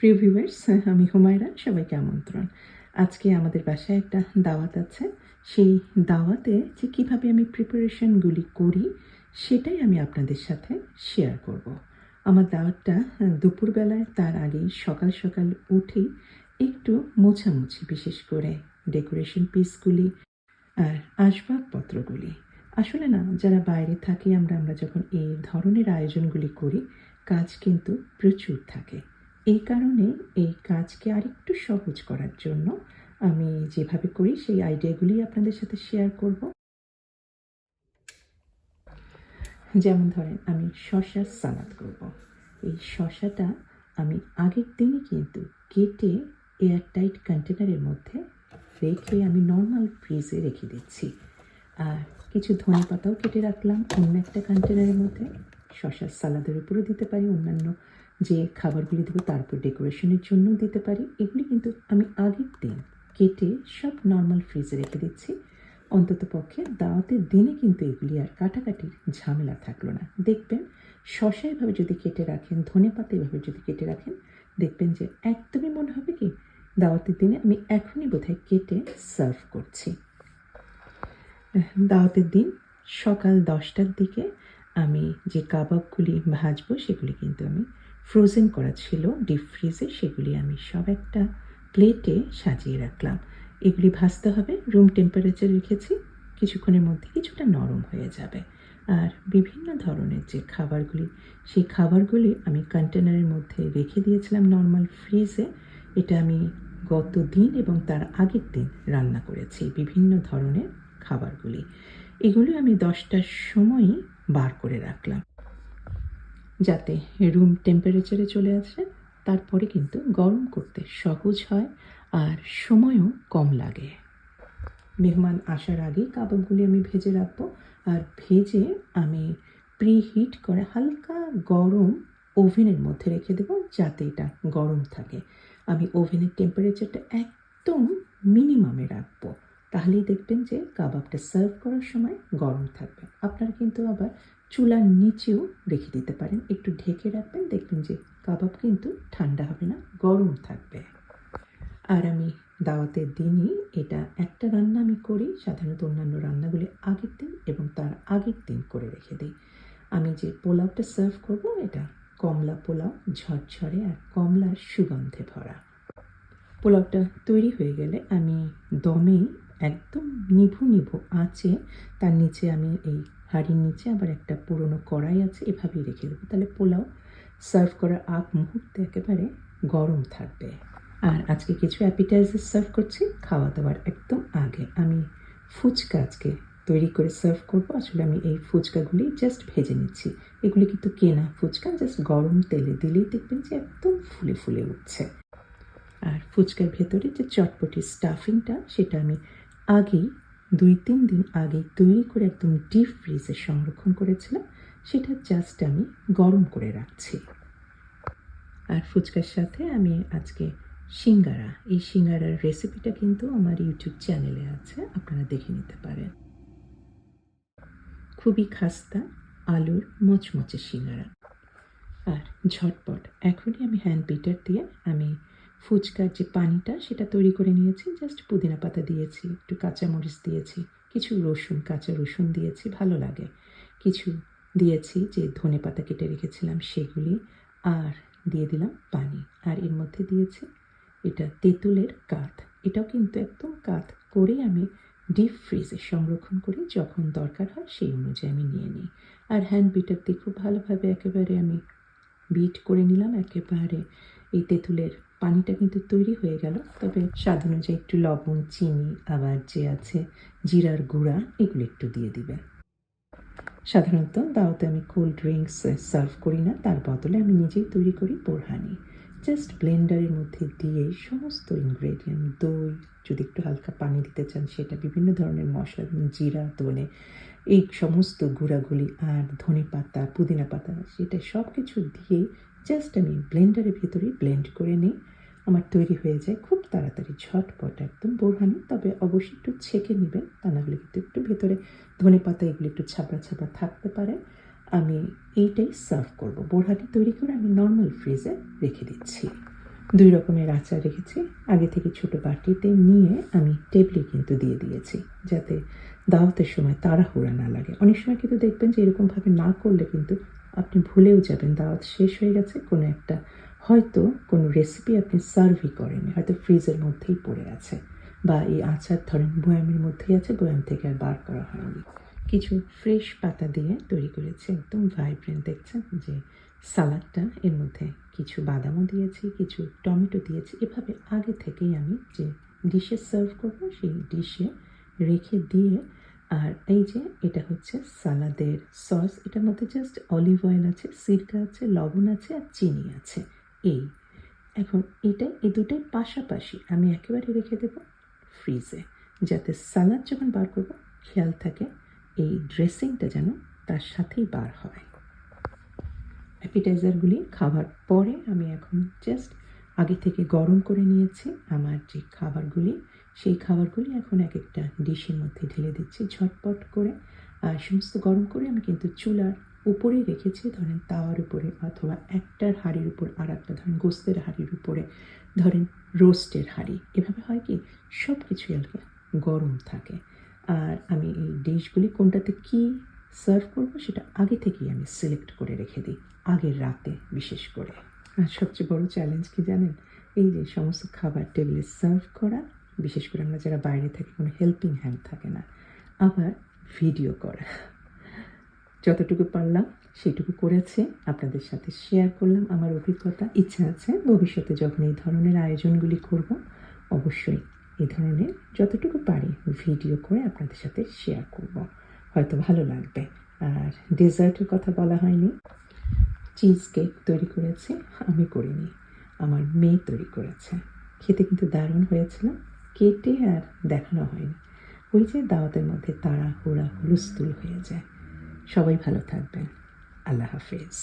প্রিয় ভিউয়ার্স, আমি হুমায়রা, সবাইকে আমন্ত্রণ। আজকে আমাদের বাসায় একটা দাওয়াত আছে। সেই দাওয়াতে যে কীভাবে আমি প্রিপারেশনগুলি করি, সেটাই আমি আপনাদের সাথে শেয়ার করব। আমার দাওয়াতটা দুপুরবেলায়, তার আগেই সকাল সকাল উঠেই একটু মোছামুছি, বিশেষ করে ডেকোরেশন পিসগুলি আর আসবাবপত্রগুলি। আসলে না, যারা বাইরে থাকি আমরা যখন এই ধরনের আয়োজনগুলি করি, কাজ কিন্তু প্রচুর থাকে। এই কারণে এই কাজকে আরেকটু সহজ করার জন্য আমি যেভাবে করি সেই আইডিয়াগুলি আপনাদের সাথে শেয়ার করব। যেমন ধরেন, আমি শসার সালাদ করব। এই শসাটা আমি আগের দিনই কিন্তু কেটে এয়ারটাইট কন্টেনারের মধ্যে রেখে আমি নর্মাল ফ্রিজে রেখে দিচ্ছি। আর কিছু ধনেপাতাও কেটে রাখলাম অন্য একটা কন্টেনারের মধ্যে। শসার সালাদের উপরেও দিতে পারি, অন্যান্য যে খাবারগুলি দেবো তার উপর ডেকোরেশনের জন্যও দিতে পারি। এগুলি কিন্তু আমি আগের দিন কেটে সব নর্মাল ফ্রিজে রেখে দিচ্ছি। অন্তত পক্ষে দাওয়াতের দিনে কিন্তু এগুলি আর কাটাকাটির ঝামেলা থাকলো না। দেখবেন, শসা এভাবে যদি কেটে রাখেন, ধনেপাতা এভাবে যদি কেটে রাখেন, দেখবেন যে একদমই মনে হবে কি দাওয়াতের দিনে আমি এখনই বোধহয় কেটে সার্ভ করছি। দাওয়াতের দিন সকাল 10টার দিকে আমি যে কাবাবগুলি ভাজবো সেগুলি কিন্তু আমি ফ্রোজেন করা ছিল ডিপ ফ্রিজে, সেগুলি আমি সব একটা প্লেটে সাজিয়ে রাখলাম। এগুলি ভাজতে হবে, রুম টেম্পারেচার রেখেছি, কিছুক্ষণের মধ্যে কিছুটা নরম হয়ে যাবে। আর বিভিন্ন ধরনের যে খাবারগুলি, সেই খাবারগুলি আমি কন্টেনারের মধ্যে রেখে দিয়েছিলাম নর্মাল ফ্রিজে। এটা আমি গত দিন এবং তার আগের দিন রান্না করেছি বিভিন্ন ধরনের খাবারগুলি। এগুলি আমি 10টার সময়ই বার করে রাখলাম, যাতে রুম টেম্পারেচারে চলে আসে। তারপরে কিন্তু গরম করতে সহজ হয় আর সময়ও কম লাগে। মেহমান আসার আগেই কাবাবগুলি আমি ভেজে রাখবো। আর ভেজে আমি প্রিহিট করে হালকা গরম ওভেনের মধ্যে রেখে দেবো, যাতে এটা গরম থাকে। আমি ওভেনের টেম্পারেচারটা একদম মিনিমামে রাখবো, তাহলেই দেখবেন যে কাবাবটা সার্ভ করার সময় গরম থাকবে। আপনারা কিন্তু আবার চুলার নিচেও রেখে দিতে পারেন, একটু ঢেকে রাখবেন, দেখবেন যে কাবাব কিন্তু ঠান্ডা হবে না, গরম থাকবে। আর আমি দাওয়াতের দিনই এটা একটা রান্না আমি করি, সাধারণত অন্যান্য রান্নাগুলি আগের দিন এবং তার আগের দিন করে রেখে দিই। আমি যে পোলাওটা সার্ভ করব, এটা কমলা পোলাও, ঝরঝরে আর কমলার সুগন্ধে ভরা। পোলাওটা তৈরি হয়ে গেলে আমি দমে একদম নিভু নিভু আঁচে, তার নিচে আমি এই হাঁড়ির নিচে আবার একটা পুরনো কড়াই আছে, এভাবেই রেখে দেবো। তাহলে পোলাও সার্ভ করার আগ মুহূর্তে একেবারে গরম থাকবে। আর আজকে কিছু অ্যাপিটাইজার সার্ভ করছি খাওয়া দাওয়ার একদম আগে। আমি ফুচকা আজকে তৈরি করে সার্ভ করবো। আসলে আমি এই ফুচকাগুলি জাস্ট ভেজে নিচ্ছি। এগুলি কিন্তু কেনা ফুচকা, জাস্ট গরম তেলে দিলেই দেখবেন যে একদম ফুলে ফুলে উঠছে। আর ফুচকার ভেতরে যে চটপটি স্টাফিংটা, সেটা আমি আগেই 2-3 দিন আগেই তৈরি করে একদম ডিপ ফ্রিজে সংরক্ষণ করেছিলাম, সেটা জাস্ট আমি গরম করে রাখছি। আর ফুচকার সাথে আমি আজকে সিঙ্গারা, এই সিঙ্গারার রেসিপিটা কিন্তু আমার ইউটিউব চ্যানেলে আছে, আপনারা দেখে নিতে পারেন। খুবই খাস্তা আলুর মচমচে সিঙ্গারা আর ঝটপট। এখনই আমি হ্যান্ড বিটার দিয়ে আমি ফুচকার যে পানিটা সেটা তৈরি করে নিয়েছি। জাস্ট পুদিনা পাতা দিয়েছি, একটু কাঁচামরিচ দিয়েছি, কিছু রসুন, কাঁচা রসুন দিয়েছি, ভালো লাগে। কিছু দিয়েছি যে ধনে পাতা কেটে রেখেছিলাম সেগুলি, আর দিয়ে দিলাম পানি। আর এর মধ্যে দিয়েছি এটা তেঁতুলের কাঠ। এটাও কিন্তু একদম কাঠ করে আমি ডিপ ফ্রিজে সংরক্ষণ করি, যখন দরকার হয় সেই অনুযায়ী আমি নিয়ে নিই। আর হ্যান্ড বিটার দিয়ে খুব ভালোভাবে একেবারে আমি বিট করে নিলাম। একেবারে এই তেঁতুলের পানিটা কিন্তু তৈরি হয়ে গেল। তবে স্বাদ অনুযায়ী একটু লবণ, চিনি, আবার যে আছে জিরার গুঁড়া, এগুলো একটু দিয়ে দিবে। সাধারণত দাওয়াতে আমি কোল্ড ড্রিঙ্কস সার্ভ করি না, তার বদলে আমি নিজেই তৈরি করি বোরহানি। জাস্ট ব্লেন্ডারের মধ্যে দিয়ে সমস্ত ইনগ্রেডিয়েন্ট, দই, যদি একটু হালকা পানি দিতে চান সেটা, বিভিন্ন ধরনের মশলা, জিরা, ধনে, এই সমস্ত গুঁড়াগুলি আর ধনে পাতা, পুদিনা পাতা, সেটা সব কিছু দিয়ে জাস্ট আমি ব্লেন্ডারের ভেতরেই ব্লেন্ড করে নিই। আমার তৈরি হয়ে যায় খুব তাড়াতাড়ি, ঝটপট একদম বোরহানি। তবে অবশ্যই একটু ছেঁকে নেবেন, তা না হলে কিন্তু একটু ভেতরে ধনে পাতা এগুলো একটু ছাপড়া ছাপড়া থাকতে পারে। আমি এইটাই সার্ভ করব। বোরহানি তৈরি করে আমি নর্মাল ফ্রিজে রেখে দিচ্ছি। 2 রকমের আচার রেখেছি। আগে থেকে ছোট বাটিতে নিয়ে আমি টেবিলে কিন্তু দিয়ে দিয়েছি, যাতে দাওয়াতের সময় তাড়াহুড়া না লাগে। অনেক সময় কিন্তু দেখবেন যে এরকমভাবে না করলে কিন্তু আপনি ভুলেও যাবেন দাওয়াত শেষ হয়ে গেছে, কোনো একটা হয়তো কোনো রেসিপি আপনি সার্ভই করেননি, হয়তো ফ্রিজের মধ্যেই পড়ে আছে, বা এই আচার ধরেন বয়ামের মধ্যেই আছে, বয়াম থেকে আর বার করা হয়নি। কিছু ফ্রেশ পাতা দিয়ে তৈরি করেছি, একদম ভাইব্রেন্ট দেখছেন যে সালাডটা। এর মধ্যে কিছু বাদামও দিয়েছি, কিছু টমেটো দিয়েছি। এভাবে আগে থেকেই আমি যে ডিশে সার্ভ করবো সেই ডিশে রেখে দিয়ে, আর এই যে এটা হচ্ছে সালাদের সস, এটার মধ্যে জাস্ট অলিভ অয়েল আছে, সিরকা আছে, লবণ আছে আর চিনি আছে। এই এখন এই দুটোই পাশাপাশি আমি একেবারে রেখে দেব ফ্রিজে, যাতে সালাদ যখন বার করবো খেয়াল থাকে এই ড্রেসিংটা যেন তার সাথেই বার হয়। অ্যাপিটাইজারগুলি খাবার পরে আমি এখন জাস্ট আগে থেকে গরম করে নিয়েছি আমার যে খাবারগুলি, সেই খাবারগুলি এখন এক একটা ডিশের মধ্যে ঢেলে দিচ্ছি ঝটপট করে। আর সমস্ত গরম করে আমি কিন্তু চুলার উপরেই রেখেছি, ধরেন তাওয়ার উপরে, অথবা একটার হাঁড়ির উপর আর একটা, ধরেন গোস্তের হাঁড়ির উপরে, ধরেন রোস্টের হাঁড়ি। এভাবে হয় কি সব কিছুই আর কি গরম থাকে। আর আমি এই ডিশগুলি কোনটাতে কী সার্ভ করবো সেটা আগে থেকেই আমি সিলেক্ট করে রেখে দিই, আগের রাতে বিশেষ করে। আর সবচেয়ে বড় চ্যালেঞ্জ কি জানেন? এই যে সমস্ত খাবার টেবিলে সার্ভ করা, বিশেষ করে আমরা যারা বাইরে থাকি, কোনো হেল্পিং হ্যান্ড থাকে না, আবার ভিডিও করা। যতটুকু পারলাম সেটুকু করেছি, আপনাদের সাথে শেয়ার করলাম আমার অভিজ্ঞতা। ইচ্ছা আছে ভবিষ্যতে যখন এই ধরনের আয়োজনগুলি করব, অবশ্যই এই ধরনের যতটুকু পারি ভিডিও করে আপনাদের সাথে শেয়ার করব, হয়তো ভালো লাগবে। আর ডেজার্টের কথা বলা হয়নি, চিজ কেক তৈরি করেছি, আমি করিনি, আমার মেয়ে তৈরি করেছে। খেতে কিন্তু দারুণ হয়েছিল, কেটে আর দেখানো হয়নি। ওই যে দাওয়াতের মধ্যে তাড়াহুড়া হুলস্থুল হয়ে যায়। সবাই ভালো থাকবেন। আল্লাহ হাফেজ।